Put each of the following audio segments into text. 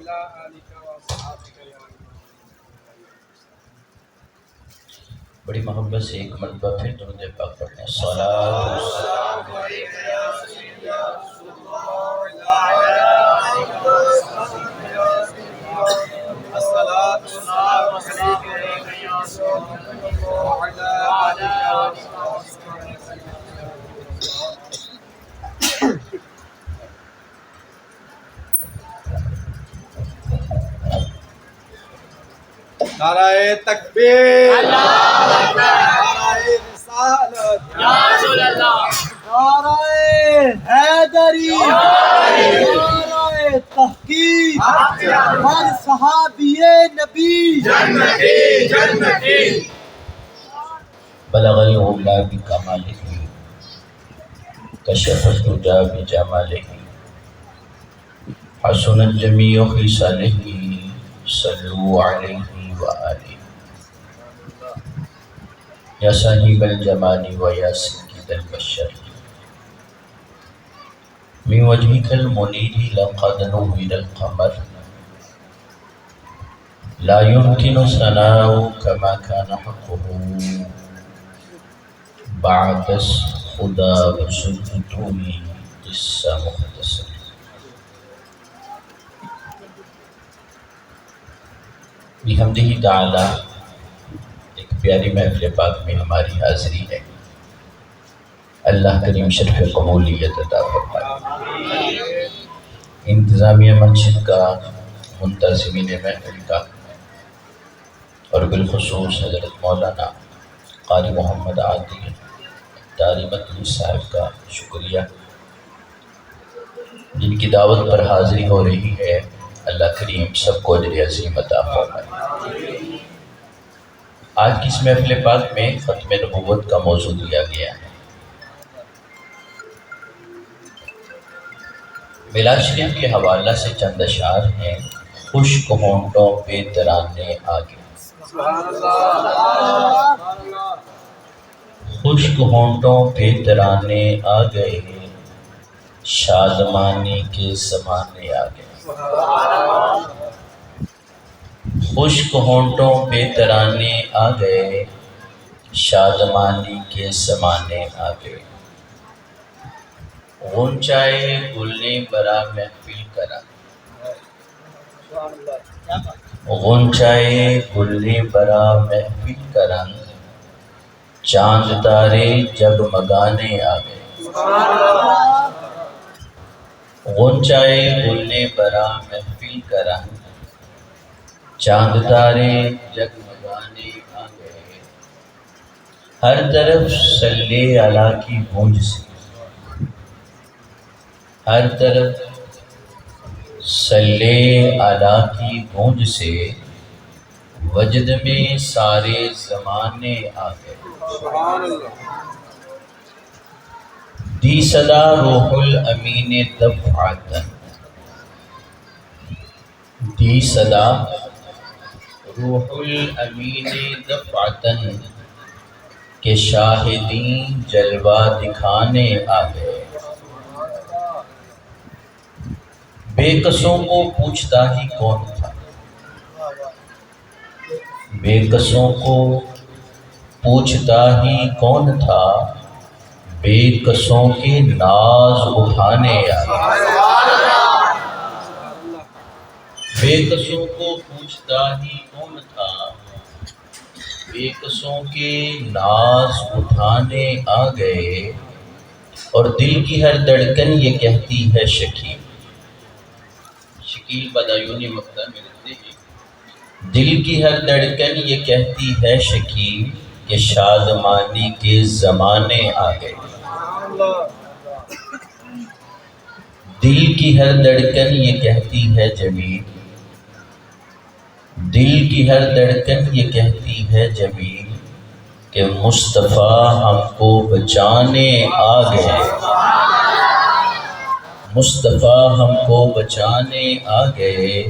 وعلى آلك وأصحابك يا رب۔ بڑی محبت سے ایک مرتبہ پھر درود پاک پڑھیں۔ الصلاۃ والسلام عليك يا سيدي يا رسول الله وعلى آلك وأصحابك يا سيدي الصلاة والسلام عليك يا رسول الله وعلى آلك وأصحابك يا سيدي۔ نعرہ تکبیر، اللہ اکبر، نعرہ رسالت، یا رسول اللہ، نعرہ حیدری، نعرہ تحقیق، ہر صحابی نبی جنتی جنتی۔ بلغ العلا بکمالہ کشف الدجی بجمالہ حسنت جمیع خصالہ صلوا علیہ وآلہ۔ یا صاحب الجمال و یا سید البشر من وجهك المنیر لقد نور القمر لا يمكن ثناؤك كما كان حقه بعد خدا بسلطوی قصہ مختصر۔ بحمدہ تعالی ایک پیاری محفل پاک میں ہماری حاضری ہے۔ اللہ کریم شرف قبولیت عطا فرمائے۔ انتظامیہ مسجد کا، منتظمین محفل کا، اور بالخصوص حضرت مولانا قاری محمد عادل داری مدنی صاحب کا شکریہ، جن کی دعوت پر حاضری ہو رہی ہے۔ اللہ کریم سب کو اجر عظیم عطا فرمائے۔ آج کی اس محفل پاک میں ختم نبوت کا موضوع دیا گیا ہے۔ میلاد شریف کے حوالہ سے چند اشعار ہیں۔ خشک ہونٹوں پہ ترانے آگے، خشک ہونٹوں پہ ترانے آ گئے، شادمانی کے زمانے آ گئے۔ خشک ہونٹوں پہ ترانے آ گئے، شادمانی کے زمانے آ گئے۔ غنچائے گل نے برا محفل کرا، غنچائے گل نے برا محفل کرا، چاند تارے جگمگانے آ گئے۔ غنچائے گل نے برا محفل کرا، چاند تارے جگمگانے آ گئے۔ ہر طرف صلی علی کی گونج سے، ہر طرف صلی علی کی گونج سے، وجد میں سارے زمانے آ گئے۔ دی صدا روح الامین دفعتاً، دی صدا روح الامین دفعتاً، کہ شاہدین جلوہ دکھانے آ گئے۔ بے کسوں کو پوچھتا ہی کون تھا، بے کسوں کو پوچھتا ہی کون تھا، بے کسوں کے ناز اٹھانے آ گئے۔ بے کسوں کو پوچھتا ہی کون تھا، بے کسوں کے ناز اٹھانے آ گئے۔ اور دل کی ہر دھڑکن یہ کہتی ہے شکیل، شکیل بدایونی مقدر میں رکھتے ہیں۔ دل کی ہر دھڑکن یہ کہتی ہے شکیل، کہ شادمانی کے زمانے آ گئے۔ دل کی ہر دھڑکن یہ کہتی ہے جمیل، دل کی ہر دھڑکن یہ کہتی ہے جمیل، کہ مصطفیٰ ہم کو بچانے آ گئے۔ مصطفیٰ ہم کو بچانے آ گئے،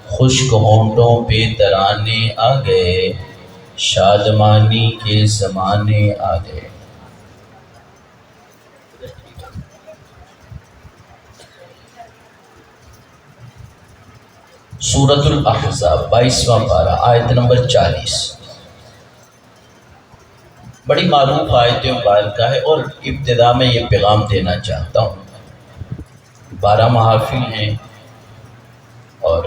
خشک ہونٹوں پہ ترانے آ گئے، شادمانی کے زمانے آ گئے۔ سورۃ الاحزاب 22واں پارہ آیت نمبر 40. بڑی معروف آیت مبارکہ ہے اور ابتدا میں یہ پیغام دینا چاہتا ہوں. 12 محافل ہیں اور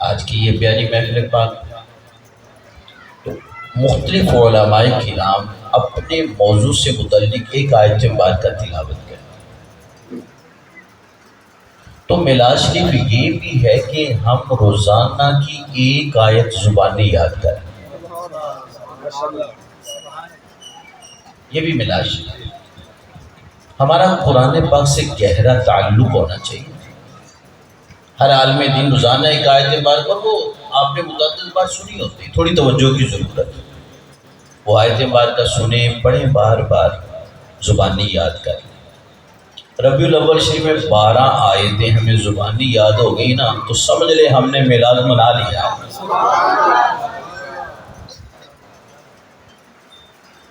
آج کی یہ پیاری محفل پاک تو مختلف علماء کرام اپنے موضوع سے متعلق ایک آیت مبارکہ تلاوت کریں. تو ملا شریف یہ بھی ہے کہ ہم روزانہ کی ایک آیت زبانی یاد کریں. یہ بھی ملا شریف. ہمارا قرآن پاک سے گہرا تعلق ہونا چاہیے. ہر عالم دین روزانہ ایک آیت مبارکہ اور وہ آپ نے متعدد بار سنی ہوتی، تھوڑی توجہ کی ضرورت ہے. وہ آیت مبارکہ سنیں، پڑھیں، بار بار زبانی یاد کریں. ربیع الاول شریف میں 12 آیتیں ہمیں زبانی یاد ہو گئی نا تو سمجھ لے ہم نے میلاد منا لیا.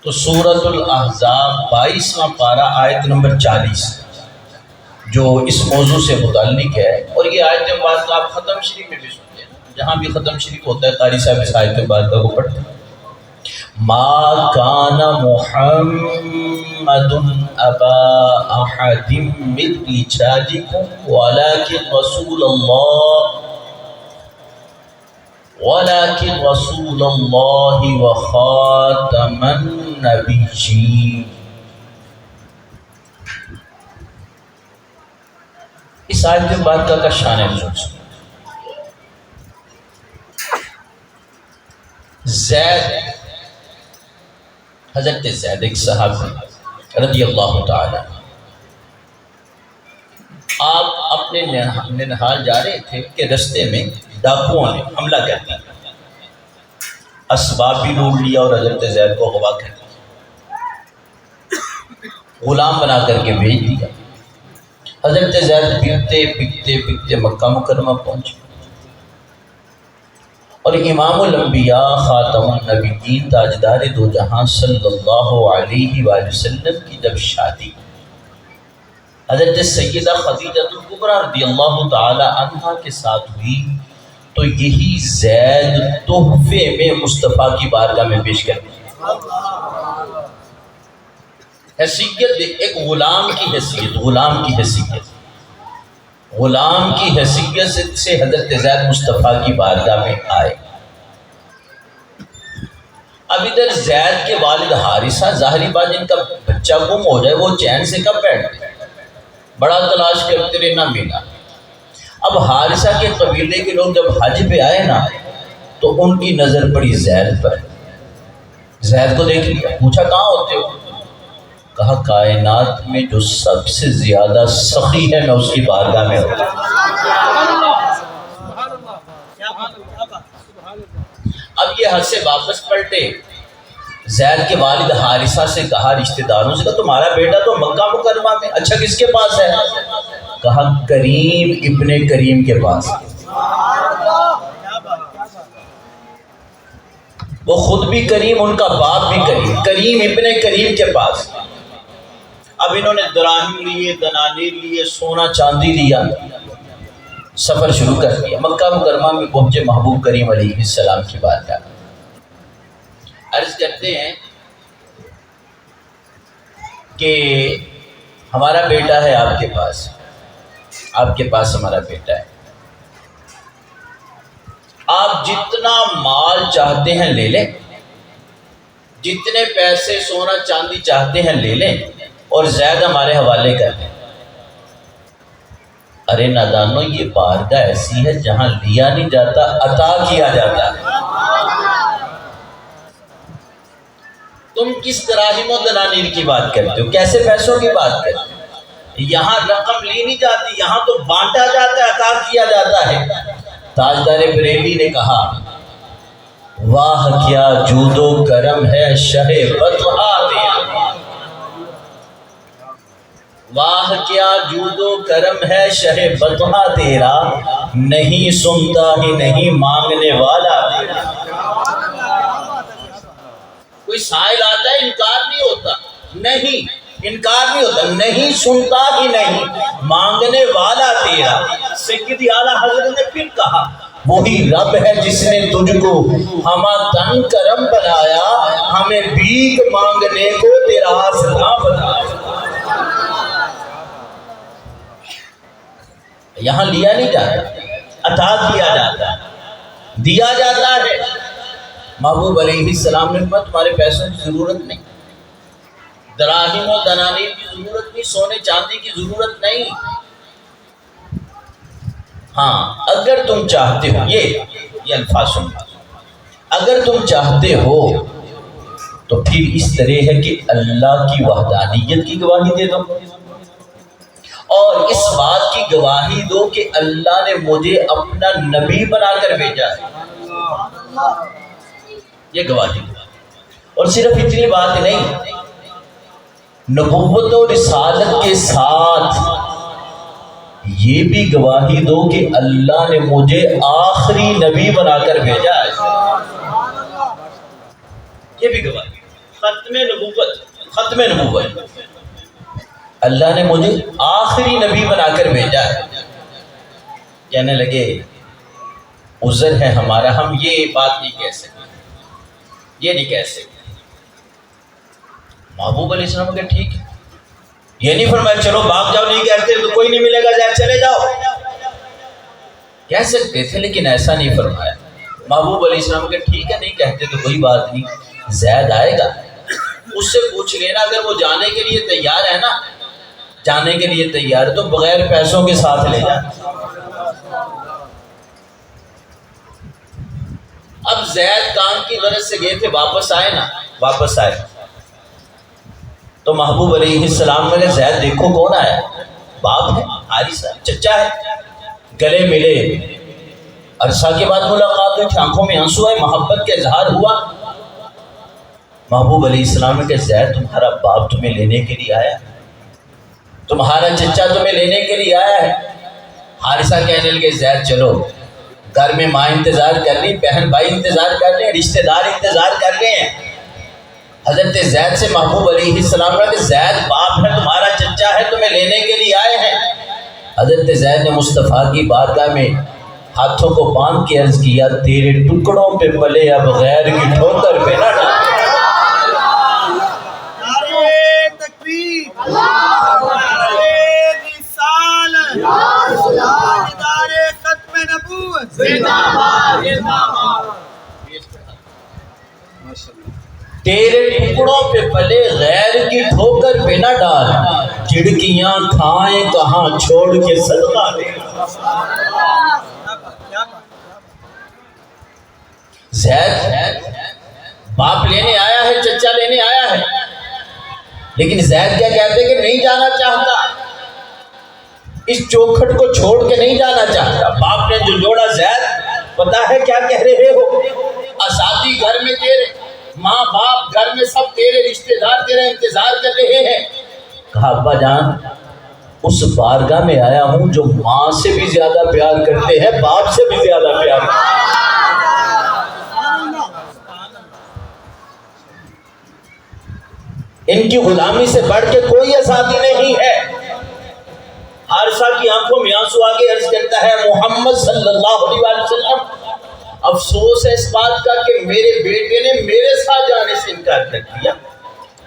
تو سورۃ الاحزاب 22واں پارہ آیت نمبر 40 جو اس موضوع سے متعلق ہے. اور یہ آیت مبارکہ آپ ختم شریف میں بھی سنتے ہیں، جہاں بھی ختم شریف ہوتا ہے قاری صاحب اس آیت مبارکہ کو پڑھتے ہیں. ما کان محمد ابا احد من رجالکم ولكن رسول اللہ وخاتم النبیین. اس آیت مبارکہ کا شان نزول سنیں. زید، حضرت زید ایک صحابی رضی اللہ تعالی، آپ اپنے ننہال جا رہے تھے کہ رستے میں ڈاکوؤں نے حملہ کر دیا، اسباب بھی لوٹ لیا اور حضرت زید کو اغوا کر دیا، غلام بنا کر کے بھیج دیا. حضرت زید بکتے مکہ مکرمہ پہنچے اور امام الانبیاء خاتم النبیین تاجدار دو جہاں صلی اللہ علیہ وآلہ وسلم کی جب شادی حضرت سیدہ خدیجہ الکبریٰ رضی اللہ تعالی عنہا کے ساتھ ہوئی تو یہی زید تحفے میں مصطفیٰ کی بارگاہ میں پیش کر دیا. حیثیت ایک غلام کی حیثیت، غلام کی حیثیت سے حضرت زید مصطفیٰ کی بارگاہ میں آئے. اب ادھر زید کے والد حارثہ، ظاہری بات جن کا بچہ گم ہو جائے وہ چین سے کب بیٹھتے، بڑا تلاش کرتے رہے نہ ملا. اب حارثہ کے قبیلے کے لوگ جب حج پہ آئے نا تو ان کی نظر پڑی زید پر. زید کو دیکھ لیا، پوچھا کہاں ہوتے ہو؟ کہا کائنات میں جو سب سے زیادہ سخی ہے میں اس کی بارگاہ میں ہوتا. اب یہ حج سے واپس پلٹے، زید کے والد حارثہ سے کہا، رشتہ داروں سے کہا تمہارا بیٹا تو مکہ مکرمہ میں، اچھا کس کے پاس ہے؟ کہا کریم ابن کریم کے پاس. وہ خود بھی کریم، ان کا باپ بھی کریم، کریم ابن کریم کے پاس. اب انہوں نے دراہم لیے، دنانیر لیے، سونا چاندی لیا، سفر شروع کر دیا. مکہ مکرمہ میں پہنچے محبوب کریم علیہ السلام کی بارگاہ. عرض کرتے ہیں کہ ہمارا بیٹا ہے آپ کے پاس ہمارا بیٹا ہے، آپ جتنا مال چاہتے ہیں لے لیں، جتنے پیسے سونا چاندی چاہتے ہیں لے لیں اور زید ہمارے حوالے کر دیں. ارے نادانو، یہ بارگاہ ایسی ہے جہاں لیا نہیں جاتا، عطا کیا جاتا ہے. تم کس دراہم و دنانیر کی بات کرتے ہو، کیسے پیسوں کی بات کرتے ہو؟ یہاں رقم لی نہیں جاتی، یہاں تو بانٹا جاتا ہے، عطا کیا جاتا ہے. تاجدار بریلی نے کہا واہ کیا جود و کرم ہے شہ بطحہ تیرا، واہ کیا جود و کرم ہے شہ بطحہ تیرا، نہیں سنتا ہی نہیں مانگنے والا تیرا. کوئی سائل آتا ہے انکار نہیں ہوتا، نہیں سنتا ہی نہیں مانگنے والا تیرا. سیدی اعلیٰ حضرت نے پھر کہا وہی رب ہے جس نے تجھ کو ہما تن کرم بنایا، ہمیں بھیک مانگنے کو تیرا آسرا بنایا۔ یہاں لیا نہیں جاتا، عطا کیا جاتا ہے، دیا جاتا ہے۔ محبوب علیہ السلام نے فرمایا تمہارے پیسوں کی ضرورت نہیں، دراہم و دنانیر کی ضرورت نہیں، سونے چاندی کی ضرورت نہیں۔ ہاں اگر تم چاہتے ہو، یہ الفاظ سن، اگر تم چاہتے ہو تو پھر اس طرح ہے کہ اللہ کی وحدانیت کی گواہی دے دو، اور اس بات کی گواہی دو کہ اللہ نے مجھے اپنا نبی بنا کر بھیجا ہے، یہ گواہی دو۔ اور صرف اتنی بات نہیں، نبوت و رسالت کے ساتھ یہ بھی گواہی دو کہ اللہ نے مجھے آخری نبی بنا کر بھیجا ہے، یہ بھی گواہی، ختم نبوت، اللہ نے مجھے آخری نبی بنا کر بھیجا ہے۔ کہنے لگے عذر ہے ہمارا، ہم یہ بات نہیں کہہ سکتے، یہ نہیں کہہ سکتے۔ محبوب علیہ السلام کہ ٹھیک ہے، یہ نہیں فرمایا چلو بھاگ جاؤ، نہیں کہتے تو کوئی نہیں ملے گا، زید چلے جاؤ، کہہ سکتے تھے لیکن ایسا نہیں فرمایا۔ محبوب علیہ السلام کہ ٹھیک ہے، نہیں کہتے تو کوئی بات نہیں، زید آئے گا، اس سے پوچھ لینا، اگر وہ جانے کے لیے تیار ہے نا، جانے کے لیے تیار ہے تو بغیر پیسوں کے ساتھ لے جائیں۔ اب زید کام کی غرض سے گئے تھے، واپس آئے نا، واپس آئے تو محبوب علیہ السلام نے زید دیکھو کون آیا، باپ ہے، حارثہ چچا ہے، گلے ملے، عرصہ کے بعد ملاقات ہوئی، آنکھوں میں آنسو آئے، محبت کا اظہار ہوا۔ محبوب علیہ السلام نے کہا زید تمہارا باپ تمہیں لینے کے لیے آیا ہے، تمہارا چچا تمہیں لینے کے لیے آیا ہے۔ حارثہ کہنے لگے زید چلو، گھر میں ماں انتظار کر رہی، بہن بھائی انتظار کر رہے ہیں، رشتہ دار انتظار کر رہے ہیں۔ حضرت زید سے محبوب علیہ السلام نے کہا زید باپ ہے تمہارا، چچا ہے، تمہیں لینے کے لیے آئے ہیں۔ حضرت زید نے مصطفیٰ کی بارگاہ میں ہاتھوں کو باندھ کے عرض کیا تیرے ٹکڑوں پہ پلے اب غیر کی ٹھوکر پہ نہ ڈال۔ تیرے ٹکڑوں پہ پلے غیر کی ٹھوکر پہ نہ ڈال، چڑکیاں کھائیں کہاں چھوڑ کے صدقہ دے۔ زید باپ لینے آیا ہے، چچا لینے آیا ہے، لیکن زید کیا کہتے کہ نہیں جانا چاہتا، اس چوکھٹ کو چھوڑ کے نہیں جانا چاہتا۔ باپ نے جو جوڑا زید پتا ہے کیا کہہ رہے ہو، آزادی گھر میں تیرے، ماں باپ گھر میں سب تیرے رشتہ دار تیرے انتظار کر رہے ہیں۔ کہا ابا جان اس بارگاہ میں آیا ہوں جو ماں سے بھی زیادہ پیار کرتے ہیں، باپ سے بھی زیادہ پیار کرتے ہیں۔ ان کی غلامی سے بڑھ کے کوئی آزادی نہیں ہے۔ حارثہ کی آنکھوں میں آنسو آگے عرض کرتا ہے محمد صلی اللہ علیہ وسلم افسوس ہے اس بات کا کہ میرے بیٹے نے میرے ساتھ جانے سے انکار کر دیا،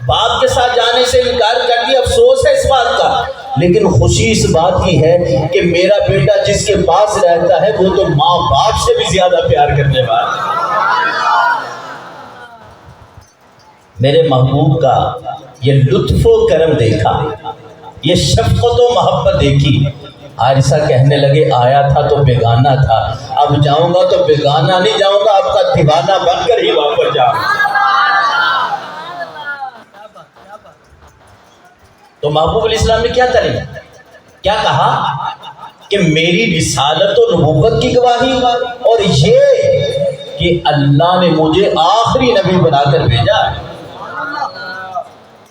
باپ کے ساتھ جانے سے انکار کر دیا، افسوس ہے اس بات کا، لیکن خوشی اس بات کی ہے کہ میرا بیٹا جس کے پاس رہتا ہے وہ تو ماں باپ سے بھی زیادہ پیار کرنے والا ہے۔ میرے محبوب کا یہ لطف و کرم دیکھا، یہ شفقت و محبت دیکھی۔ حارثہ کہنے لگے آیا تھا تو بیگانہ تھا، اب جاؤں گا تو بیگانہ نہیں جاؤں گا، آپ کا دیوانہ بن کر ہی واپس جاؤں گا۔ تو محبوب علیہ السلام نے کیا تعلیم، کیا کہا کہ میری رسالت و نبوت کی گواہی، اور یہ کہ اللہ نے مجھے آخری نبی بنا کر بھیجا ہے،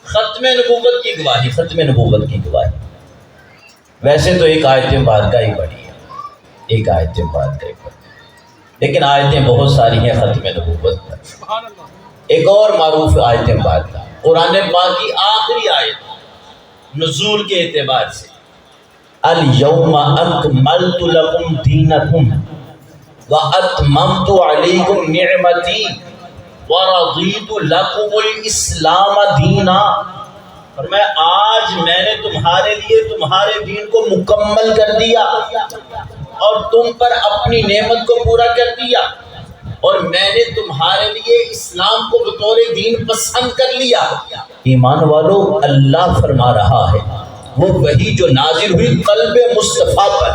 ختم نبوت کی گواہی، ختم نبوت کی گواہی۔ ویسے تو ایک آیت مبارکہ ہی پڑھی ہے، ایک آیت مبارکہ ہی پڑھی، لیکن آیتیں بہت ساری ہیں ختم نبوت پر۔ ایک اور معروف آیت مبارکہ قرآن پاک کی آخری آیت نزول کے اعتبار سے، الیوم اکملت لکم دینکم وَأَتْمَمْتُ عَلَيْكُمْ نِعْمَتِي وَرَضِيتُ لَكُمُ الْإِسْلَامَ دِينًا، فرمایا آج میں نے تمہارے لیے تمہارے دین کو مکمل کر دیا اور تم پر اپنی نعمت کو پورا کر دیا، اور میں نے تمہارے لیے اسلام کو بطور دین پسند کر لیا۔ ایمان والو، اللہ فرما رہا ہے وہ وحی جو نازل ہوئی قلب مصطفیٰ پر،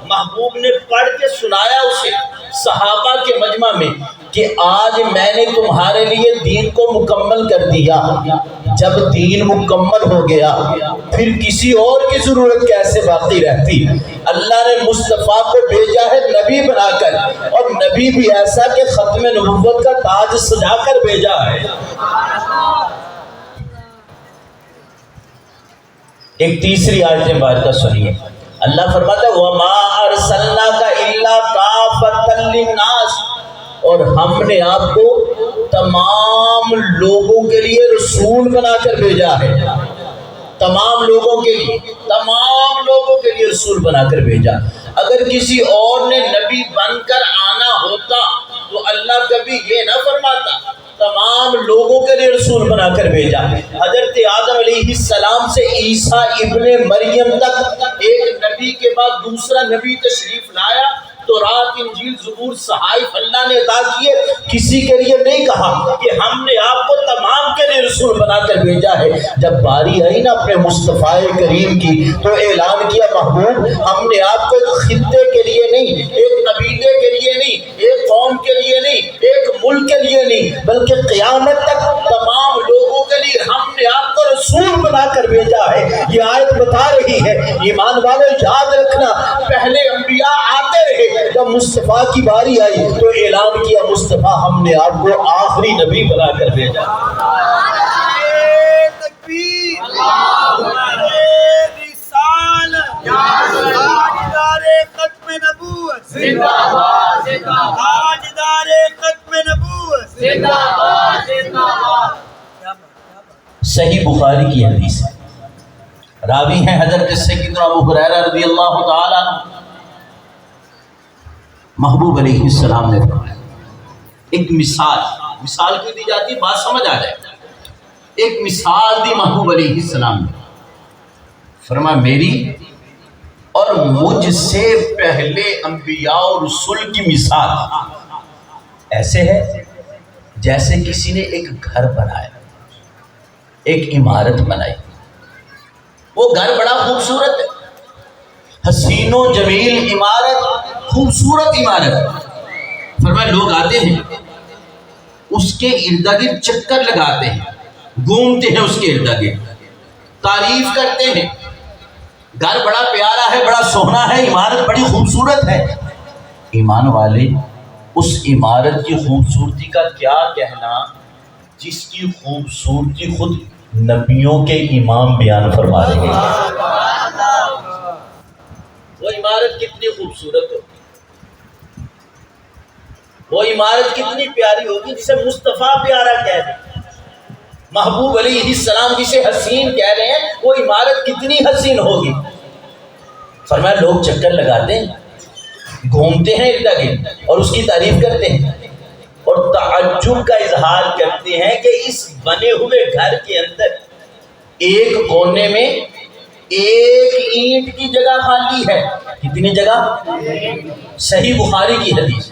محبوب نے پڑھ کے سنایا اسے صحابہ کے مجمع میں کہ آج میں نے تمہارے لیے دین کو مکمل کر دیا۔ جب دین مکمل ہو گیا پھر کسی اور کی ضرورت کیسے باقی رہتی؟ اللہ نے مصطفیٰ کو بھیجا ہے نبی بنا کر، اور نبی بھی ایسا کہ ختم نبوت کا تاج سجا کر بھیجا ہے۔ ایک تیسری آیت مبارکہ سنیے، اللہ فرماتا ہے وَمَا أَرْسَلْنَاكَ إِلَّا كَافَّةً لِلنَّاسِ، اور ہم نے آپ کو تمام لوگوں کے لیے رسول بنا کر بھیجا ہے۔ تمام لوگوں کے لیے رسول بنا کر بھیجا۔ اگر کسی اور نے نبی بن کر آنا ہوتا تو اللہ کبھی یہ نہ فرماتا، تمام لوگوں کے لیے رسول بنا کر بھیجا۔ حضرت آدم علیہ السلام سے عیسیٰ ابن مریم تک ایک نبی کے بعد دوسرا نبی تشریف لایا، تو رات انجیل زبور صحائف اللہ نے عطا کیے، کسی کے لیے نہیں کہا کہ ہم نے آپ کو تمام کے لیے رسول بنا کر بھیجا ہے۔ جب باری آئی نا اپنے مصطفیٰ کریم کی تو اعلان کیا محبوب ہم نے آپ کو ایک خطے کے لیے نہیں، ایک قبیلے کے لیے نہیں، ایک قوم کے لیے نہیں، ایک ملک کے لیے نہیں، بلکہ قیامت تک تمام لوگوں کے لیے ہم نے آپ کو رسول بنا کر بھیجا ہے۔ یہ آیت بتا رہی ہے ایمان والے یاد رکھنا، پہلے انبیاء آتے رہے، جب مصطفیٰ کی باری آئی تو اعلان کیا مصطفیٰ ہم نے آپ کو آخری نبی بنا کر بھیجا۔ تکبیر، رسالت، تاجدار ختم نبوت، تاجدار ختم نبوت، صحیح بخاری کی حدیث ہے، راوی ہیں حضرت سیدنا ابو ہریرہ رضی اللہ تعالی عنہ۔ محبوب علیہ السلام نے فرمایا، ایک مثال کیوں دی جاتی ہے بات سمجھ آ جائے، ایک مثال دی محبوب علیہ السلام نے، فرمایا میری اور مجھ سے پہلے انبیاء اور رسول کی مثال ایسے ہے جیسے کسی نے ایک گھر بنایا، ایک عمارت بنائی، وہ گھر بڑا خوبصورت ہے، حسین و جمیل عمارت، خوبصورت عمارت، فرمایا لوگ آتے ہیں اس کے ارد گرد چکر لگاتے ہیں، گھومتے ہیں اس کے ارد گرد، تعریف کرتے ہیں، گھر بڑا پیارا ہے، بڑا سوہنا ہے، عمارت بڑی خوبصورت ہے۔ ایمان والے، اس عمارت کی خوبصورتی کا کیا کہنا جس کی خوبصورتی خود نبیوں کے امام بیان فرما رہے ہیں۔ وہ عمارت کتنی خوبصورت ہوگی، وہ عمارت کتنی پیاری ہوگی جسے مصطفیٰ پیارا کہہ رہے ہیں، محبوب علیہ السلام جسے حسین کہہ رہے ہیں، وہ عمارت کتنی حسین ہوگی۔ فرمایا لوگ چکر لگاتے ہیں، گھومتے ہیں ارد گرد اور اس کی تعریف کرتے ہیں اور تعجب کا اظہار کرتے ہیں کہ اس بنے ہوئے گھر کے اندر ایک کونے میں ایک اینٹ کی جگہ خالی ہے۔ کتنی جگہ؟ صحیح بخاری کی حدیث،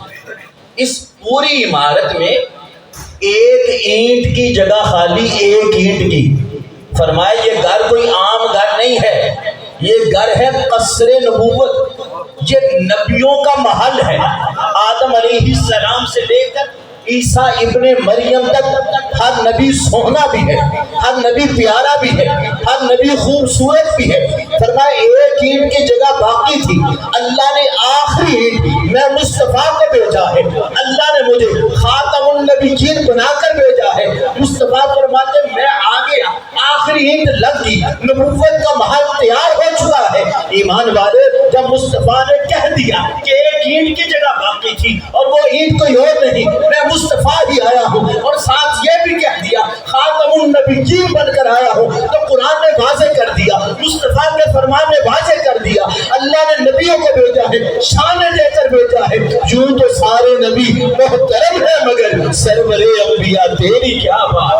اس پوری عمارت میں ایک اینٹ کی جگہ خالی، ایک اینٹ کی۔ فرمایا یہ گھر کوئی عام گھر نہیں ہے، یہ گھر ہے قصر نبوت، یہ نبیوں کا محل ہے۔ آدم علیہ السلام سے لے کر عیسیٰ ابن مریم تک ہر نبی سوہنا بھی ہے، ہر نبی پیارا بھی ہے، ہر نبی خوبصورت بھی ہے۔ فرمایا ایک اینٹ کی جگہ باقی تھی، اللہ نے آخری اینٹ میں مصطفیٰ کو بھیجا ہے، اللہ نے مجھے خاتم النبیین بنا کر بھیجا ہے۔ مصطفیٰ فرماتے میں آ گیا، آخری اینٹ لگ گئی، نبوت کا محل تیار ہو چکا ہے۔ ایمان والے، جب مصطفیٰ نے کہہ دیا کہ ایک اینٹ کی جگہ باقی تھی اور وہ اینٹ کوئی اور نہیں، میں مصطفیٰ ہی آیا ہوں، اور ساتھ یہ بھی کہہ دیا خاتم النبیین بن کر آیا ہوں، تو قرآن نے واضح کر دیا مصطفیٰ پاک کے فرمان نے واضح کر دیا، اللہ نے نبیوں کو بھیجا ہے، شان دے کر بھیجا ہے۔ یوں تو سارے نبی محترم ہیں مگر سرور انبیاء تیری کیا بات۔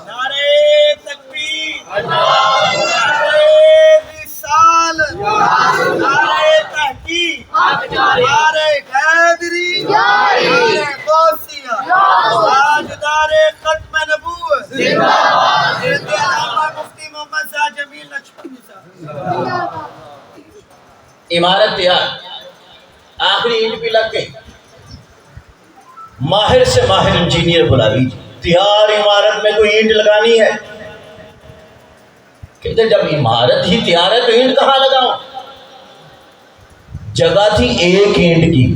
نعرہ تکبیر، نعرہ رسالت، نعرہ تحقیق، نعرہ حیدری، نعرہ غوثیہ، تاجدار ختم نبوت، حضرت علامہ مفتی محمد شاہ جمیل لکشمنی صاحب۔ عمارت تیار، آخری اینٹ بھی لگ گئی، ماہر سے ماہر انجینئر بلا لیجیے، تیار عمارت میں کوئی اینٹ لگانی ہے؟ کہتے جب عمارت ہی تیار ہے تو اینٹ کہاں لگاؤں؟ جگہ تھی ایک اینٹ کی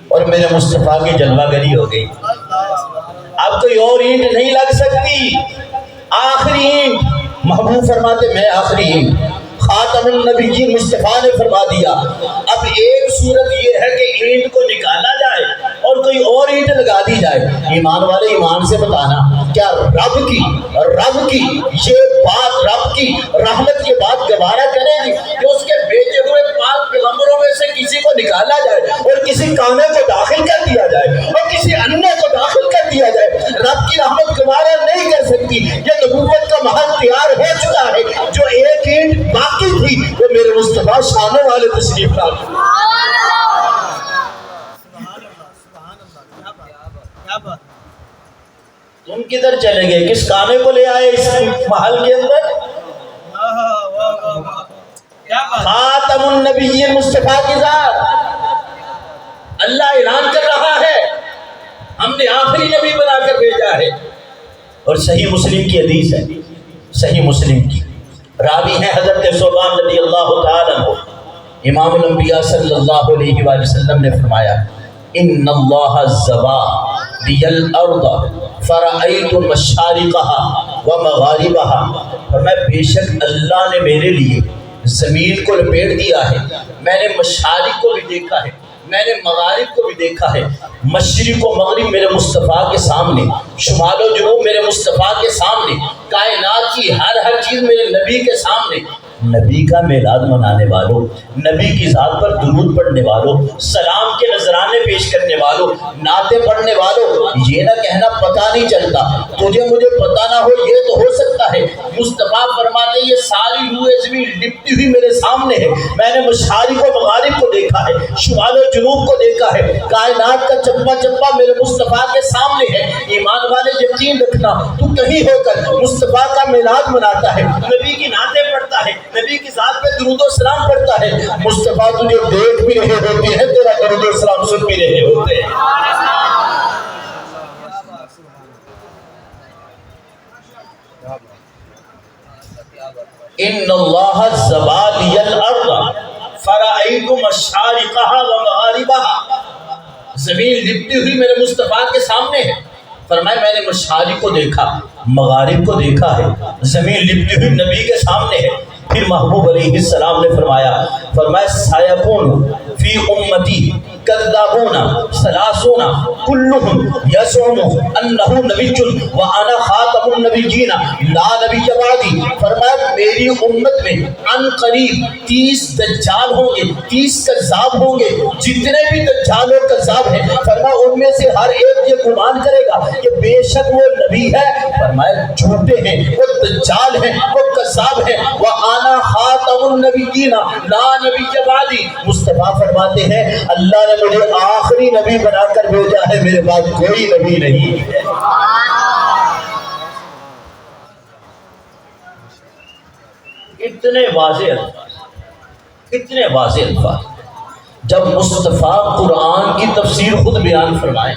اور میرے مصطفیٰ کی جلوہ گری ہو گئی، اب کوئی اور اینٹ نہیں لگ سکتی، آخری اینٹ۔ محبوب فرماتے میں آخری اینٹ، خاتم النبیین مصطفیٰ نے فرما دیا اب ایک صورت یہ ہے کہ اینٹ کو نکالا جائے اور کوئی اور اینٹ لگا دی جائے۔ ایمان والے ایمان سے بتانا، کیا رب کی یہ بات، رب کی رحمت یہ بات گوارا کرے گی کہ اس کے بھیجے ہوئے پاک پیغمبروں میں سے کسی کو نکالا جائے اور کسی کانے کو داخل کر دیا جائے اور کسی انے کو داخل کر دیا جائے؟ رب کی رحمت گوارا نہیں کر سکتی۔ یہ نبوت کا محل تیار ہو چکا ہے، جو ایک اینٹ باقی تھی وہ میرے مصطفیٰ شانوں والے تشریف لا۔ تم کدھر چلے گئے؟ کس کانے کو لے آئے اس محل کے اندر؟ خاتم النبیین مصطفیٰ کی ذات، اللہ اعلان کر رہا ہے ہم نے آخری نبی بنا کر بھیجا ہے۔ اور صحیح مسلم کی حدیث ہے، صحیح مسلم کی، راوی ہیں حضرت ثوبان رضی اللہ تعالیٰ عنہ۔ امام الانبیاء صلی اللہ علیہ وآلہ وسلم نے فرمایا ان اللہ زبا لی الارض فرأیت مشارقها ومغاربها، فرمایا بے شک اللہ نے میرے لیے زمین کو لپیٹ دیا ہے، میں نے مشارق کو بھی دیکھا ہے، میں نے مغارب کو بھی دیکھا ہے، مشرق و مغرب میرے مصطفیٰ کے سامنے، شمال و جنوب میرے مصطفیٰ کے سامنے، کائنات کی ہر چیز میرے نبی کے سامنے۔ نبی کا میلاد منانے والوں، نبی کی ذات پر درود پڑھنے والوں، سلام کے نذرانے پیش کرنے والوں، نعتیں پڑھنے والوں، یہ نہ کہنا پتہ نہیں چلتا، تجھے مجھے پتہ نہ ہو یہ تو ہو سکتا ہے۔ مصطفیٰ فرماتے یہ ساری روئے زمین لپٹی ہوئی میرے سامنے ہے، میں نے مشارق و مغارب کو دیکھا ہے، شمال و جنوب کو دیکھا ہے، کائنات کا چپا چپا میرے مصطفیٰ کے سامنے ہے۔ ایمان والے یقین رکھنا، تو کہیں ہو کر مصطفیٰ کا میلاد مناتا ہے، نبی کی نعتیں پڑھتا ہے، نبی کی ذات پہ درود و سلام پڑھتا ہے، مصطفیٰ تجھے دیکھ بھی رہے ہوتے ہیں، تیرا درود و سلام سن بھی رہے ہوتے ہیں۔ ان اللہ زبا لی الارض فرأیت مشارقها ومغاربها، زمین لپٹی ہوئی میرے مصطفیٰ کے سامنے ہے، فرمایا میں نے مشارق کو دیکھا، مغارب کو دیکھا ہے، زمین لپٹی ہوئی نبی کے سامنے ہے۔ پھر محبوب علیہ السلام نے فرمایا سایکون فی امتی کذابون ثلاثون کلہم یزعم انہ نبی وانا خاتم النبیین لا نبی بعدی، فرمایا میری امت میں عن قریب 30 دجال ہوں گے، 30 کذاب ہوں گے، جتنے بھی دجال اور کذاب ہیں، فرمایا ان میں سے ہر ایک یہ گمان کرے گا کہ بے شک وہ نبی ہے، فرمایا جھوٹے ہیں، وہ دجال ہیں، وہ کذاب ہیں، وانا خاتم النبیین لا نبی بعدی۔ مصطفیٰ فرماتے ہیں اللہ نے مجھے آخری نبی بنا کر بھیجا ہے، میرے بعد کوئی نبی نہیں ہے۔ اتنے واضح الفاظ، اتنے واضح الفاظ، جب مصطفیٰ قرآن کی تفسیر خود بیان فرمائے،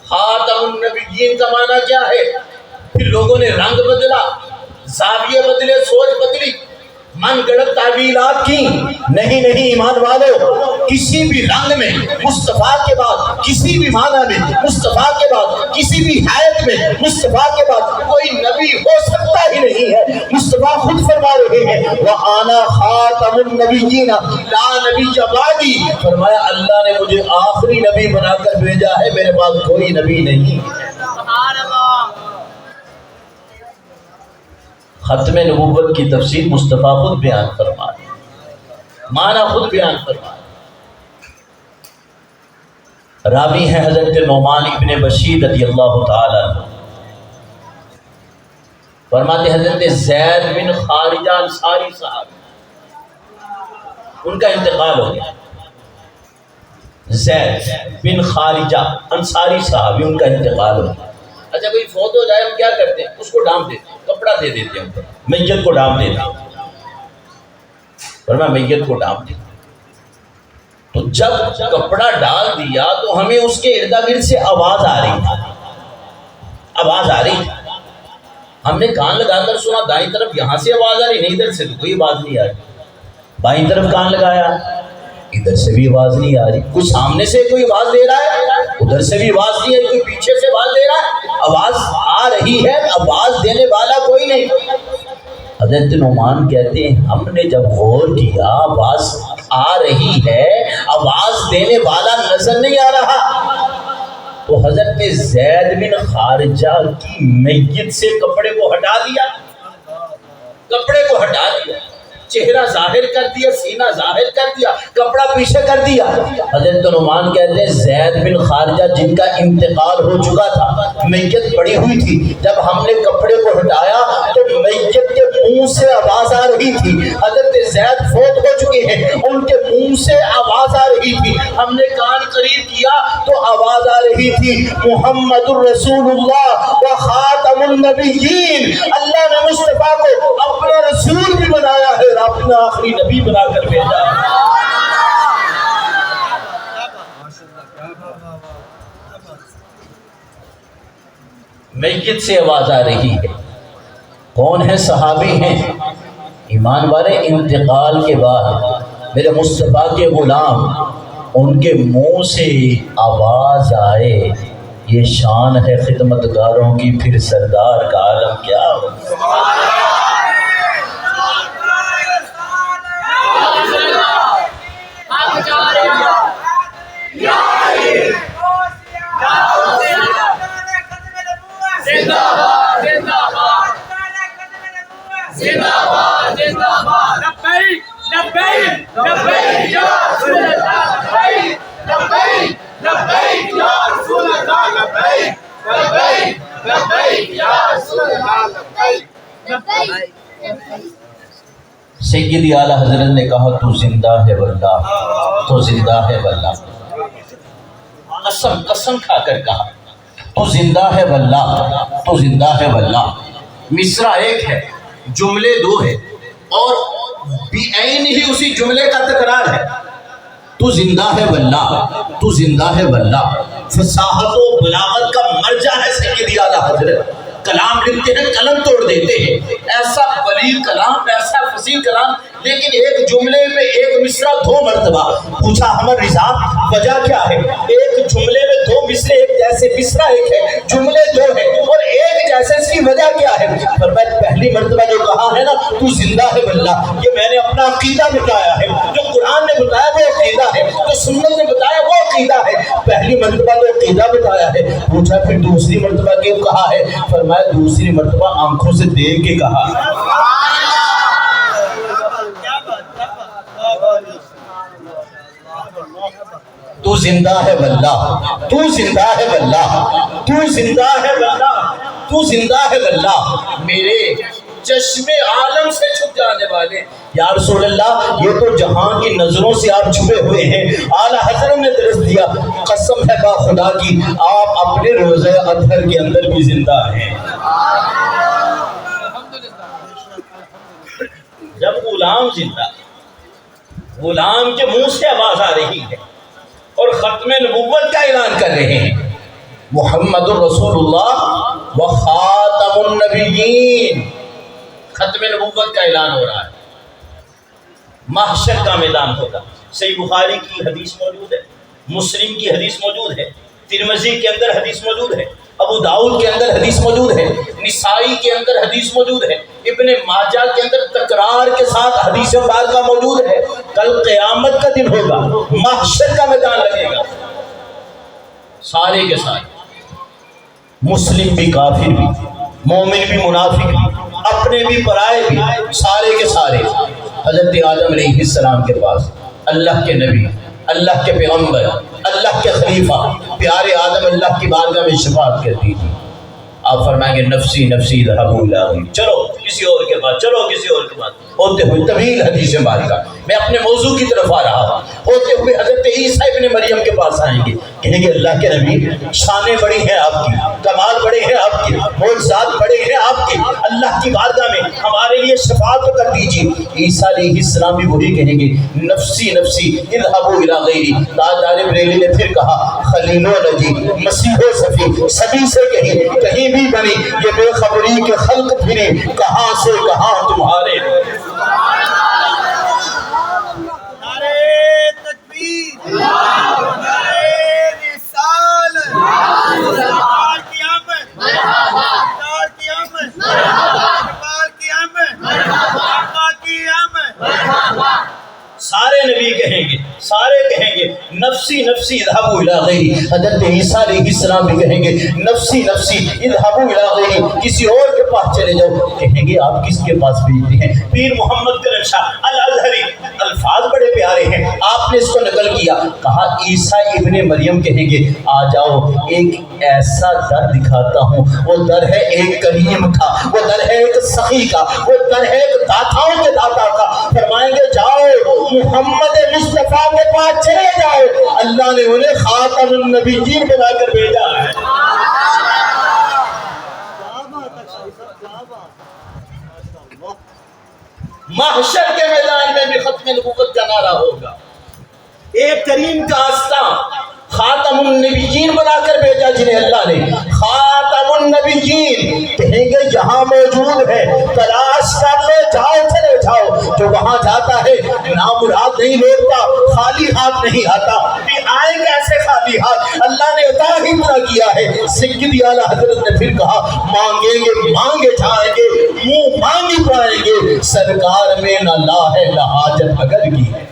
خاتم النبیین کا معنی کیا ہے؟ پھر لوگوں نے رنگ بدلا، زاویے بدلے، سوچ بدلی، من گڑت تعویلات کی۔ نہیں ایمان والو، کسی بھی رنگ میں مصطفیٰ کے بعد، کسی بھی معنی میں مصطفیٰ کے بعد، کسی بھی حیت میں مصطفیٰ کے بعد کوئی نبی ہو سکتا ہی نہیں ہے۔ مصطفیٰ خود فرما رہے ہیں وَأَنَا خَاتَمُ النَّبِيِّينَ لَا نَبِيَّ بَعْدِي، فرمایا اللہ نے مجھے آخری نبی بنا کر بھیجا ہے، میرے پاس کوئی نبی نہیں ہے۔ ختم نبوت کی تفسیر مصطفیٰ خود بیان فرما رہے ہیں، معنی خود بیان فرما رہے ہیں۔ راوی ہیں حضرت نعمان ابن بشیر رضی اللہ تعالی عنہ، فرماتے حضرت زید بن خارجہ انصاری صاحب، ان کا انتقال ہو گیا۔ زید بن خارجہ انصاری صاحب، ان کا انتقال ہو گیا۔ اچھا کوئی فوت ہو جائے ہم کیا کرتے ہیں؟ اس کو ڈھانپ دیتے ہیں، کپڑا دے دیتے ہیں اوپر، میت کو ڈھانپ دیتے ہیں، فرمایا میت کو ڈھانپ دیتے ہیں۔ تو جب کپڑا ڈال دیا تو ہمیں اس کے ارد گرد سے آواز آ رہی تھی، آواز آ رہی تھی۔ ہم نے کان لگا کر سنا، دائیں طرف یہاں سے آواز آ رہی، نہیں ادھر سے تو کوئی آواز نہیں آ رہی۔ بائیں طرف کان لگایا، ادھر سے بھی آواز نہیں آ رہی۔ کوئی سامنے سے کوئی آواز دے رہا ہے، ادھر سے بھی آواز نہیں ہے، کوئی پیچھے سے آواز دے رہا ہے، آواز آ رہی ہے، آواز دینے والا کوئی نہیں۔ حضرت نعمان کہتے ہیں ہم نے جب غور کیا، آواز آ رہی ہے، آواز دینے والا نظر نہیں آ رہا، تو حضرت زید بن خارجہ کی میت سے کپڑے کو ہٹا دیا، کپڑے کو ہٹا دیا، چہرہ ظاہر کر دیا، سینہ ظاہر کر دیا، کپڑا پیچھے کر دیا۔ حضرت نعمان کہتے ہیں زید بن خارجہ جن کا انتقال ہو چکا تھا، میت پڑی ہوئی تھی، جب ہم نے کپڑے کو ہٹایا تو میت کے منہ سے آواز آ رہی تھی۔ حضرت زید فوت ہو چکے ہیں، ان کے منہ سے آواز آ رہی تھی، ہم نے کان قریب کیا تو آواز آ رہی تھی محمد الرسول اللہ و خاتم النبیین۔ اللہ نے مصطفیٰ کو اپنا رسول بھی بنایا ہے، اپنا آخری نبی بنا کر بھیجا ہے۔ میت سے آواز آ رہی ہے، کون ہے؟ صحابی ہیں، ایمان والے۔ انتقال کے بعد میرے مصطفیٰ کے غلام، ان کے منہ سے آواز آئے، یہ شان ہے خدمتگاروں کی، پھر سردار کا عالم کیا ہو۔ سیدی اعلیٰ حضرت نے کہا تو زندہ ہے واللہ، تو زندہ ہے واللہ، قسم قسم کھا کر کہا تو زندہ ہے واللہ، تو زندہ ہے واللہ۔ مصرع ایک ہے، جملے دو ہے، اور بعین ہی اسی جملے کا تکرار ہے، تو زندہ ہے واللہ، تو زندہ ہے واللہ۔ فصاحت و بلاغت کا مرجع ہے سیدی اعلیٰ حضرت، کلام لکھتے ہیں قلم توڑ دیتے ہیں، ایسا بلیغ کلام، ایسا فصیح کلام، لیکن ایک جملے میں ایک مصرع دو مرتبہ۔ پوچھا حمد رضا وجہ کیا ہے؟ ایک جملے میں دو مصرع ایک جیسے، مصرع ایک ہے، جملے دو ہیں، اور ایک جیسے، اس کی وجہ کیا ہے؟ فرمایا پہلی مرتبہ جو کہا ہے نا تو زندہ ہے واللہ، یہ میں نے اپنا عقیدہ بتایا ہے، جو قرآن نے بتایا وہ عقیدہ ہے، جو سنت نے بتایا وہ عقیدہ ہے، پہلی مرتبہ تو عقیدہ بتایا ہے۔ پوچھا پھر دوسری مرتبہ کیوں کہا ہے؟ فرمایا دوسری مرتبہ آنکھوں سے دیکھ کے کہا ہے۔ تو زندہ ہے واللہ، تو زندہ ہے واللہ، تو زندہ ہے واللہ، تو زندہ ہے واللہ۔ میرے چشم عالم سے چھپ جانے والے یا رسول اللہ، یہ تو جہاں کی نظروں سے آپ چھپے ہوئے ہیں، اعلیٰ حضرت نے درس دیا، قسم ہے با خدا کی آپ اپنے روزہ اطہر کے اندر بھی زندہ ہیں۔ جب غلام زندہ، غلام کے منہ سے آواز آ رہی ہے اور ختم نبوت کا اعلان کر رہے ہیں، محمد الرسول اللہ و خاتم النبیین، ختم نبوت کا اعلان ہو رہا ہے، محشر کا میدان ہوگا۔ صحیح بخاری کی حدیث موجود ہے، مسلم کی حدیث موجود ہے، ترمذی کے اندر حدیث موجود ہے، ابو داؤد کے اندر حدیث موجود ہے، نسائی کے اندر حدیث موجود ہے، ابن ماجہ کے اندر تکرار کے ساتھ حدیث پاک کا موجود ہے۔ کل قیامت کا دن ہوگا، محشر کا میدان لگے گا، سارے کے سارے، مسلم بھی کافر بھی، مومن بھی منافق بھی، اپنے بھی پرائے بھی، سارے کے سارے حضرت آدم علیہ السلام کے پاس اللہ کے نبی، اللہ کے پیغمبر، اللہ کے خلیفہ پیارے آدم اللہ کی بارگاہ میں شفاعت کرتی تھی. آپ فرمائیں گے نفسی نفسی ذهبوا الی غیری، چلو کسی اور کے پاس، چلو کسی اور کے پاس. ہوتے ہوئے طویل حدیث مبارکہ، میں اپنے موضوع کی طرف آ رہا ہوں. ہوتے ہوئے حضرت عیسیٰ ابن مریم کے پاس آئیں گے، کہیں گے اللہ کے نبی شانیں بڑی ہیں آپ کی، کمال بڑے ہیں آپ کے، معجزات بڑے ہیں آپ کے، اللہ کی بارگاہ میں ہمارے لیے شفاعت کر دیجیے. عیسیٰ علیہ السلام بھی وہی کہیں گے نفسی نفسی اذهبوا الی غیری. تاجدار بریلی نے پھر کہا خلیل و نجی مسیح و صفی سبھی سے کہیں بھی بنی یہ بے خبری کے خلق پھری کہاں سے کہاں تمہارے. سارے نبی کہیں گے، سارے کہیں گے نفسی نفسی اذهبوا الی غیری. حضرت عیسیٰ علیہ السلام بھی کہیں گے نفسی نفسی اذهبوا الی غیری، کسی اور کے پاس چلے جاؤ. کہیں گے آپ کس کے پاس بھیجتے ہیں؟ پیر محمد کرم شاہ الازہری، الفاظ بڑے پیارے ہیں، آپ نے اس کو نقل کیا. کہا عیسیٰ ابن مریم کہیں گے آ جاؤ ایک ایسا در دکھاتا ہوں، وہ در ہے ایک کریم کا، وہ در ہے ایک سخی کا، وہ در ہے ایک داتاؤں کے داتا کا. فرمائیں گے جاؤ محمد مصطفیٰ کے پاس چلے جاؤ، اللہ نے انہیں خاتم النبیین بنا کر بھیجا ہے. محشر کے میدان میں بھی ختم نبوت کا نعرہ ہوگا. ایک کریم کا آستان خاتم النبیین بنا کر بھیجا جنہیں اللہ نے خاتم النبیین. کہیں گے جہاں موجود ہے تلاش کر لے، جاؤ چلے جاؤ. جو وہاں جاتا ہے نامراد نہیں لوٹتا، خالی ہاتھ نہیں آتا. پھر آئے کیسے خالی ہاتھ؟ اللہ نے عطا ہی پورا کیا ہے. سیدی اعلیٰ حضرت نے پھر کہا مانگیں گے مانگے جائیں گے، منہ مانگی پائیں گے. سرکار میں نہ لا ہے نہ حاجت اگر کی ہے.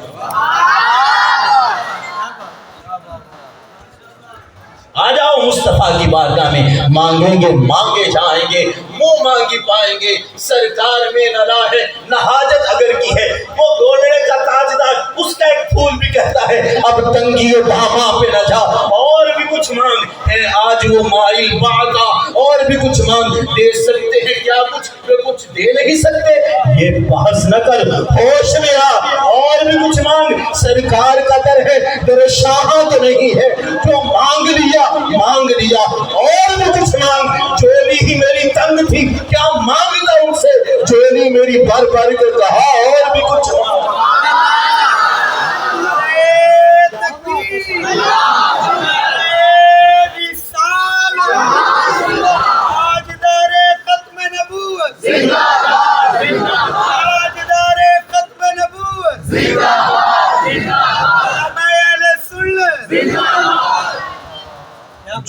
آ جاؤ مصطفیٰ کی بارگاہ میں، مانگیں گے مانگے جائیں گے، منہ مانگی پائیں گے. سرکار میں نہ لا ہے نہ حاجت اگر کی ہے. وہ گولڑے کا تاجدار اس کا ایک پھول بھی کہتا ہے اب تنگی داماں پہ نہ جا، اور بھی کچھ مانگ ہے آج وہ مائل باغا، اور بھی کچھ مانگ. دے سکتے ہیں کیا کچھ دے نہیں سکتے؟ یہ بحث نہ کر، ہوش میں آ، اور بھی کچھ مانگ. سرکار کا در ہے، در شاہاں تو نہیں ہے. جو مانگ لیا مانگ لیا، اور بھی کچھ مانگ. چولی ہی میری تنگ تھی کیا مانگتا ان سے، چولی میری بھر بھر کے کہا اور بھی کچھ مانگ.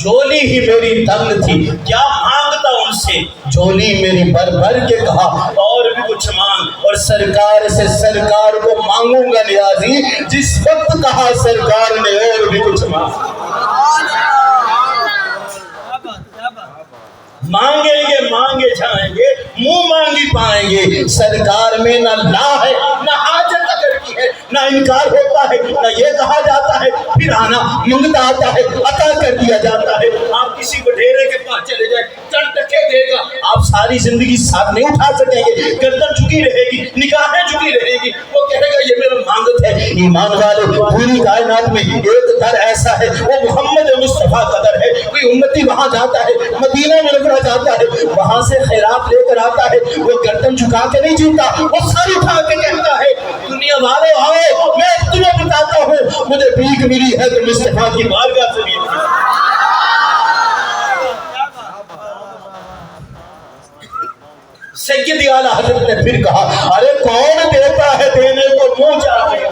جھولی ہی میری تنگ تھی کیا مانگتا ان سے، جھولی میری بھر بھر کے کہا اور بھی کچھ مانگ. اور سرکار سے سرکار کو مانگوں گا نیازی جس وقت کہا سرکار نے اور بھی کچھ مانگ. مانگیں گے مانگے جائیں گے، منہ مانگی پائیں گے. سرکار میں نہ لا ہے نہ حاجت اگر کی ہے، نہ انکار ہوتا ہے نہ یہ کہا جاتا ہے پھر آنا منگتا آتا ہے، عطا کر دیا جاتا ہے. آپ کسی کو ڈھیرے کے پاس چلے جائیں چل ٹکے دے گا، آپ ساری زندگی ساتھ نہیں اٹھا سکیں گے. گردن جھکی رہے گی، نگاہیں جھکی رہے گی، وہ کہے گا یہ میرا مانگت ہے. ایمان والے پوری کائنات میں ایک در ایسا ہے وہ محمد مصطفیٰ کا در ہے. کوئی امتی وہاں جاتا ہے، مدینہ میں جاتا ہے، وہاں سے خیرات لے کر آتا ہے، وہ گردن جھکا کے نہیں جیتا، وہ سر اٹھا کے کہتا ہے دنیا والے آؤ میں تمہیں بتاتا ہوں مجھے بھیک ملی ہے تو مصطفیٰ کی بارگاہ سے ملی. سیدی اعلیٰ حضرت نے پھر کہا ارے کون دیتا ہے دینے کو منہ چاہے،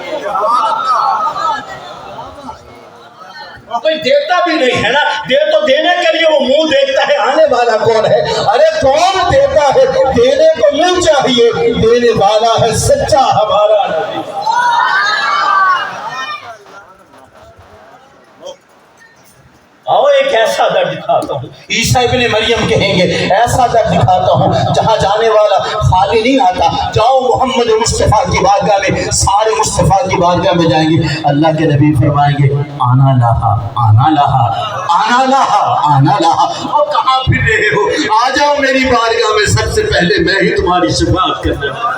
کوئی دیتا بھی نہیں ہے نا، دے تو دینے کے لیے وہ منہ دیکھتا ہے آنے والا کون ہے. ارے کون دیتا ہے دینے کو منہ چاہیے، دینے والا ہے سچا ہمارا نبی. آؤ ایک ایسا در دکھاتا ہوں. عیسیٰ ابن مریم کہیں گے ایسا در دکھاتا ہوں جہاں جانے والا خالی نہیں آتا. جاؤ محمد مصطفیٰ کی بارگاہ میں, سارے مصطفیٰ کی بارگاہ میں جائیں گے. اللہ کے نبی فرمائیں گے آنا لہا آنا لہا آنا لہا آنا لہا. اور کہاں پھر رہے ہو, آ جاؤ میری بارگاہ میں, سب سے پہلے میں ہی تمہاری شفاعت کرنے والا.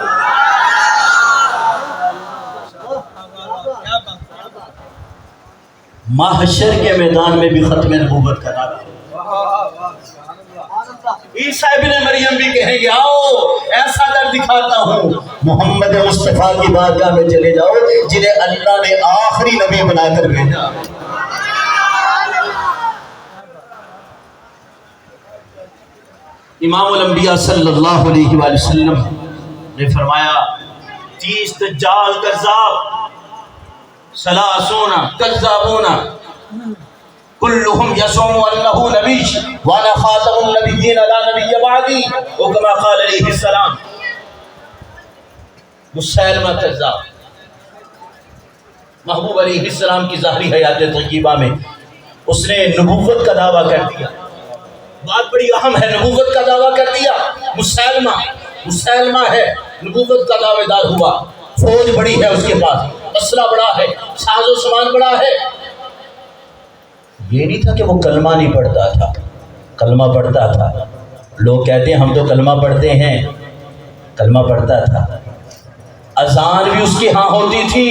محشر کے میدان میں بھی ختم نبوت کا دعویٰ. عیسیٰ ابن مریم بھی کہیں گے آؤ ایسا در دکھاتا ہوں. محمد مصطفیٰ کی بارگاہ میں چلے جاؤ جنہیں اللہ نے آخری نبی بنا کر بھیجا. امام الانبیاء صلی اللہ علیہ وآلہ وسلم نے فرمایا 30 دجال کذاب, ثلاثون کذابون کلہم یزعم انہ نبی وانا خاتم النبیین لا نبی بعدی او کما قال علیہ السلام. مسیلمہ کذاب, محبوب علیہ السلام کی ظاہری حیات طیبہ میں اس نے نبوت کا دعویٰ کر دیا. بات بڑی اہم ہے, نبوت کا دعویٰ کر دیا. مسیلمہ ہے, نبوت کا دعوے دار ہوا, فوج بڑی ہے اس کے پاس, اسلحہ بڑا ہے, ساز و سامان بڑا ہے. یہ نہیں تھا کہ وہ کلمہ نہیں پڑھتا تھا, کلمہ پڑھتا تھا. لوگ کہتے ہیں ہم تو کلمہ پڑھتے ہیں, کلمہ پڑھتا تھا. اذان بھی اس کی ہاں ہوتی تھی,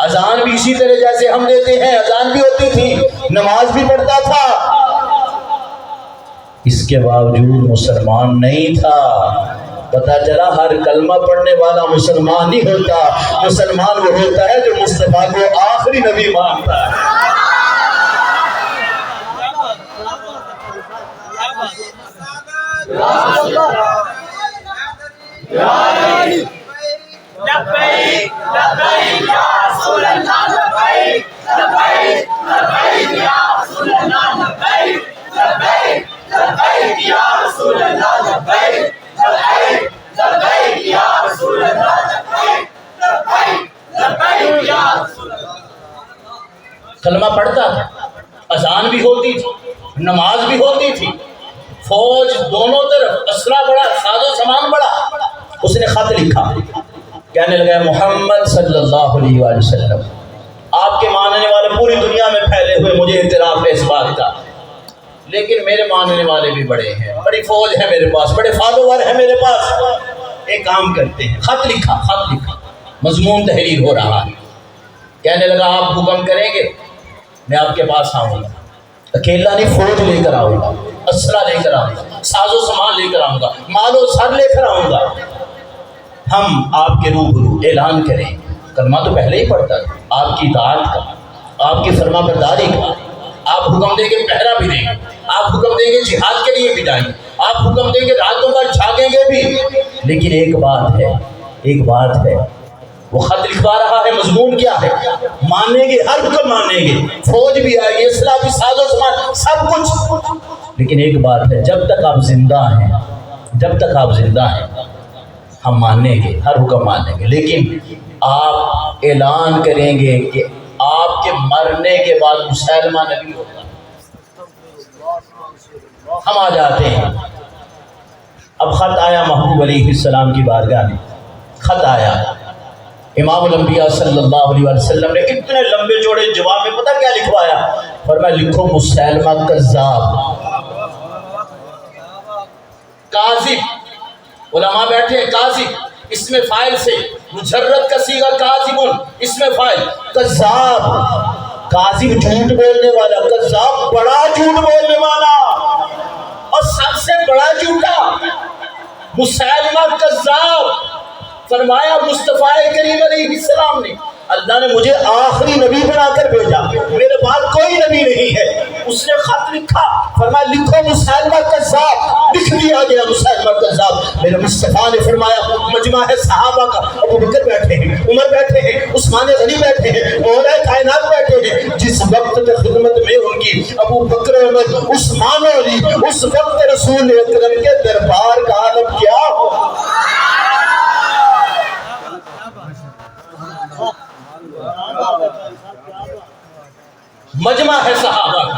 اذان بھی اسی طرح جیسے ہم دیتے ہیں اذان بھی ہوتی تھی, نماز بھی پڑھتا تھا. اس کے باوجود مسلمان نہیں تھا. پتا چلا ہر کلمہ پڑھنے والا مسلمان نہیں ہوتا, مسلمان وہ ہوتا ہے جو مصطفیٰ کو آخری نبی مانتا ہے. کلمہ پڑھتا تھا, اذان بھی ہوتی تھی, نماز بھی ہوتی تھی, فوج دونوں طرف, اسلحہ بڑا, ساز و سامان بڑا. اس نے خط لکھا, کہنے لگا محمد صلی اللہ علیہ وآلہ وسلم آپ کے ماننے والے پوری دنیا میں پھیلے ہوئے, مجھے اعتراف ہے اس بات کا, لیکن میرے ماننے والے بھی بڑے ہیں, بڑی فوج ہے میرے پاس, بڑے فالوور ہیں میرے پاس. ایک کام کرتے ہیں, خط لکھا, مضمون تحریر ہو رہا ہے. کہنے لگا آپ حکم کریں گے میں آپ کے پاس آؤں گا, اکیلا نہیں, فوج لے کر آؤں گا, اسلحہ لے کر آؤں گا, ساز و سامان لے کر آؤں گا, مال و سر لے کر آؤں گا. ہم آپ کے روبرو اعلان کریں, کلمہ تو پہلے ہی پڑھتا تھا, آپ کی اطاعت کا, آپ کی فرما برداری کا. آپ حکم دیں گے پہرا بھی دیں گے, آپ حکم دیں گے جہاد کے لیے بھی جائیں گے, آپ حکم دیں گے راتوں پر جھاگیں گے بھی. لیکن ایک بات ہے, وہ خط لکھوا رہا ہے, مضمون کیا ہے, مانیں گے, ہر حکم مانیں گے, فوج بھی آئے گی, اسلحہ بھی, ساز و سامان سب کچھ. لیکن ایک بات ہے, جب تک آپ زندہ ہیں ہم مانیں گے, ہر حکم مانیں گے, لیکن آپ اعلان کریں گے کہ آپ کے مرنے کے بعد مسیلمہ نبی ہوگا. ہم آ جاتے ہیں. اب خط آیا محبوب علیہ السلام کی بارگاہ میں, خط آیا. امام الانبیاء صلی اللہ علیہ وسلم نے اتنے لمبے چوڑے جواب میں پتہ کیا لکھوایا, فرمایا لکھو مسیلمہ کذاب, کاذب. علماء بیٹھے ہیں, کاذب اس میں فاعل سے, مجرد کا صیغہ کاذبن, اس میں فاعل, کذاب, کاذب جھوٹ بولنے والا, کذاب بڑا جھوٹ بولنے والا, اور سب سے بڑا جھوٹا مسیلمہ کذاب. فرمایا مصطفیٰ کریم علیہ السلام نے, اللہ نے مجھے آخری نبی بنا کر بھیجا, میرے بعد کوئی نبی نہیں ہے. اس نے خط لکھا, فرمایا لکھو مسیلمہ کذاب. لکھ دیا گیا مسیلمہ کذاب. میرے مصطفیٰ نے فرمایا مجمع ہے صحابہ کا, ابو بکر بیٹھے ہیں, عمر بیٹھے ہیں, عثمان غنی بیٹھے ہیں, مولا کائنات بیٹھے ہیں. جس وقت کی خدمت میں ان کی ابو بکر, عمر, عثمان علی, اس وقت رسول اکرم کے دربار کا عالم کیا ہو. مجمع ہے صحابہ کا,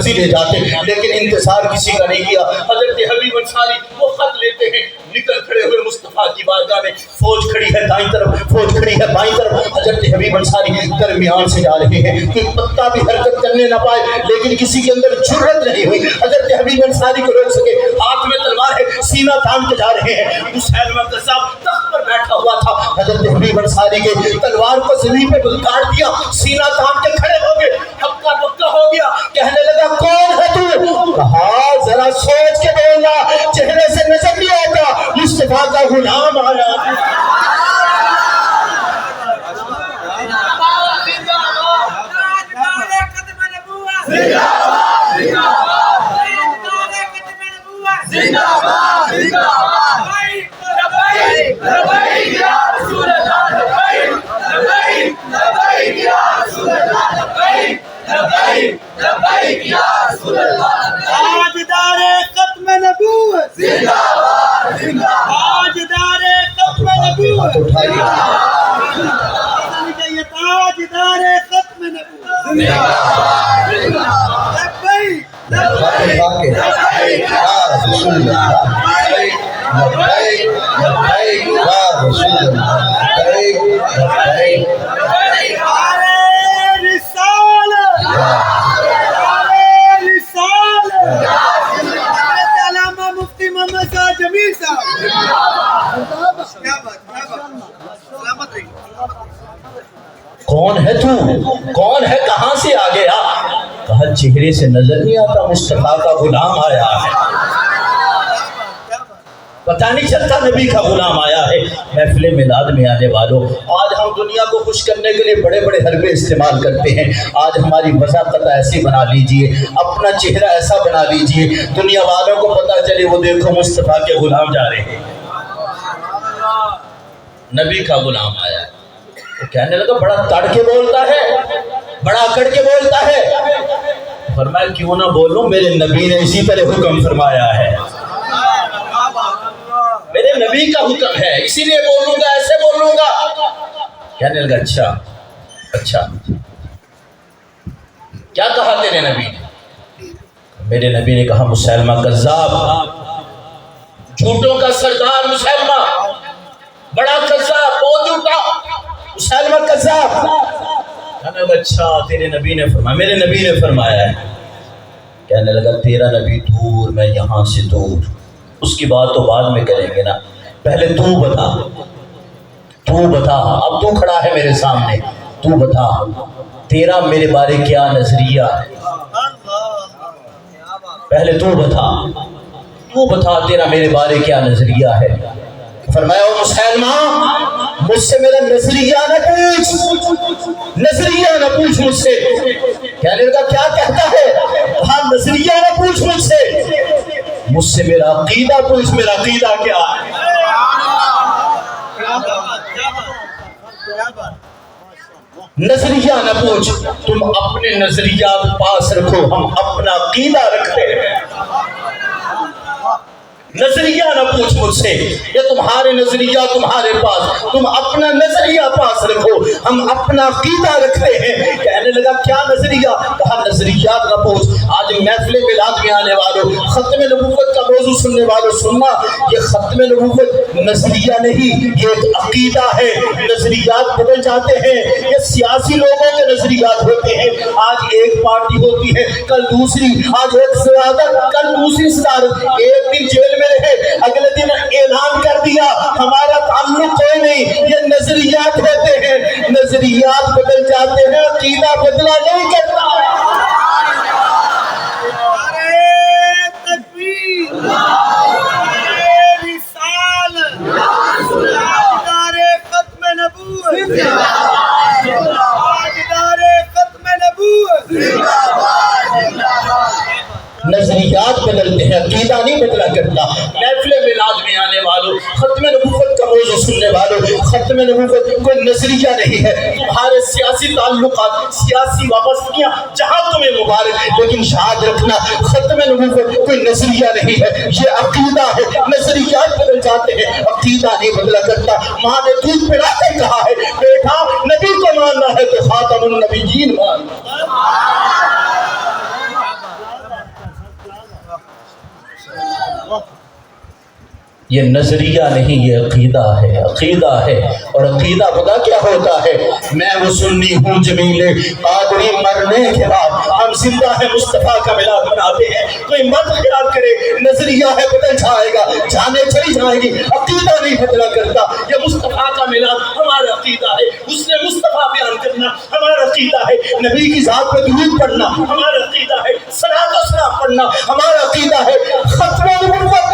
مرضی لے جاتے، لیکن انتظار کسی کا نہیں کیا۔ حضرت حبیب انصاری وہ خط لیتے ہیں، نکل کھڑے ہوئے مصطفیٰ کی بارگاہ میں، فوج کھڑی ہے دائیں طرف، فوج کھڑی ہے بائیں طرف، حضرت حبیب انصاری درمیان سے جا رہے ہیں کہ پتا بھی حرکت کرنے نہ پائے، لیکن کسی کے اندر جرت نہیں ہوئی حضرت حبیب انصاری کو روک سکے۔ ہاتھ میں تلوار ہے، سینہ تان کے جا رہے ہیں۔ مسیلمہ کذاب تخت پر بیٹھا ہوا تھا، حضرت حبیب انصاری کے تلوار کو زمین پہ کاٹ دیا، سینہ تان کے کھڑے ہو گئے، ہکا بکا ہو گیا، کہنے لگا کون ہے تو؟ کہا ذرا سوچ کے بولنا، چہرے سے نظر نہیں آتا، مصطفیٰ کا غلام آیا۔ تاجدار ختم نبوت، تاجدار ختم نبوت، تاجدار ختم نبوت، لبیک لبیک یا رسول اللہ، لبیک لبیک یا رسول اللہ، لبیک لبیک کون ہے تو؟ کون ہے؟ کہاں سے آ گیا؟ کہا چہرے سے نظر نہیں آتا، مصطفیٰ کا غلام آیا ہے۔ پتہ نہیں چلتا نبی کا غلام آیا ہے۔ محفل میلاد میں آنے والوں، آج ہم دنیا کو خوش کرنے کے لیے بڑے بڑے حربے استعمال کرتے ہیں۔ آج ہماری وضاحت ایسی بنا لیجئے، اپنا چہرہ ایسا بنا لیجئے، دنیا والوں کو پتہ چلے وہ دیکھو مصطفیٰ کے غلام جا رہے ہیں، نبی کا غلام آیا ہے۔ وہ کہنے لگا بڑا تڑ کے بولتا ہے، بڑا اکڑ کے بولتا ہے۔ فرمایا کیوں نہ بولوں، میرے نبی نے اسی طرح حکم فرمایا ہے، میرے نبی کا حکم ہے، اسی لیے بولوں گا، ایسے بولوں گا۔ کہنے لگا اچھا اچھا، کیا کہا تیرے نبی نے؟ میرے نبی نے کہا مسیلمہ کذاب، جھوٹوں کا سردار مسیلمہ، بڑا کذاب، بہت جھوٹا مسیلمہ کذاب۔ کہنے لگا اچھا تیرے نبی نے فرمایا، میرے نبی نے فرمایا ہے۔ کہنے لگا تیرا نبی دور، میں یہاں سے دور، اس کی بات تو بعد میں کریں گے نا، پہلے تو بتا، تو بتا، اب تو کھڑا ہے میرے سامنے، تو بتا تیرا میرے بارے کیا نظریہ ہے، پہلے تو بتا تیرا میرے بارے کیا نظریہ ہے۔ فرمایا او مسلمہ مجھ سے میرا نظریہ نہ پوچھ، نظریہ نہ پوچھ مجھ سے۔ کہنے لگا کیا کہتا ہے؟ کہا نظریہ نہ پوچھ مجھ سے، مجھ سے میرا عقیدہ پوچھ، میرا عقیدہ کیا ہے۔ نظریہ نہ پوچھ، تم اپنے نظریات پاس رکھو، ہم اپنا عقیدہ رکھتے ہیں۔ نظریہ نہ پوچھ مجھ سے، یہ تمہارے نظریہ تمہارے پاس، تم اپنا نظریہ پاس رکھو، ہم اپنا عقیدہ رکھتے ہیں۔ کہنے لگا کیا نظریہ؟ کہا نظریات نہ پوچھ۔ آج محفل میلاد میں آنے والوں، ختم نبوت کا موضوع سننے والوں سننا، یہ ختم نبوت نظریہ نہیں، یہ ایک عقیدہ ہے۔ نظریات بدل جاتے ہیں، یہ سیاسی لوگوں کے نظریات ہوتے ہیں۔ آج ایک پارٹی ہوتی ہے، کل دوسری، آج ایک صدارت، کل دوسری صدارت، ایک دن جیل میں رہے، اگلے دن اعلان کر دیا ہمارا تعلق کوئی نہیں۔ یہ نظریات ہوتے ہیں، نظریات بدل جاتے ہیں، عقیدہ بدلا نہیں کرتا۔ نظریات بدلتے ہیں، عقیدہ نہیں بدلا کرتا۔ محفل میلاد میں آنے والوں، ختم نبوت کا موضوع سننے والوں، ختم نبوت کوئی نظریہ نہیں ہے۔ تمہارے سیاسی تعلقات، سیاسی وابستگیاں جہاں تمہیں مبارک، لیکن یاد رکھنا ختم نبوت کوئی نظریہ نہیں ہے، یہ عقیدہ ہے۔ نظریات بدل جاتے ہیں، عقیدہ نہیں بدلا کرتا۔ ماں نے دودھ پلا کر کہا ہے بیٹا نبی کو ماننا ہے تو خاتم النبیین مان۔ یہ نظریہ نہیں، یہ عقیدہ ہے، عقیدہ ہے۔ اور عقیدہ پتہ کیا ہوتا ہے؟ میں وہ سنی ہوں جمیل قادری، مرنے کے بعد ہم زندہ ہے مصطفیٰ کا ملاد بناتے ہیں۔ کوئی مت خیال کرے نظریہ ہے بدل جائے گا، جانے چلی جائیں گی، عقیدہ نہیں بدلا کرتا۔ یہ مصطفیٰ کا ملاد ہمارا عقیدہ ہے، اس نے مصطفیٰ بیان کرنا ہمارا عقیدہ ہے، نبی کی ذات پہ درود پڑھنا ہمارا عقیدہ ہے، صلاۃ و سلام پڑھنا ہمارا عقیدہ ہے، ختم نبوت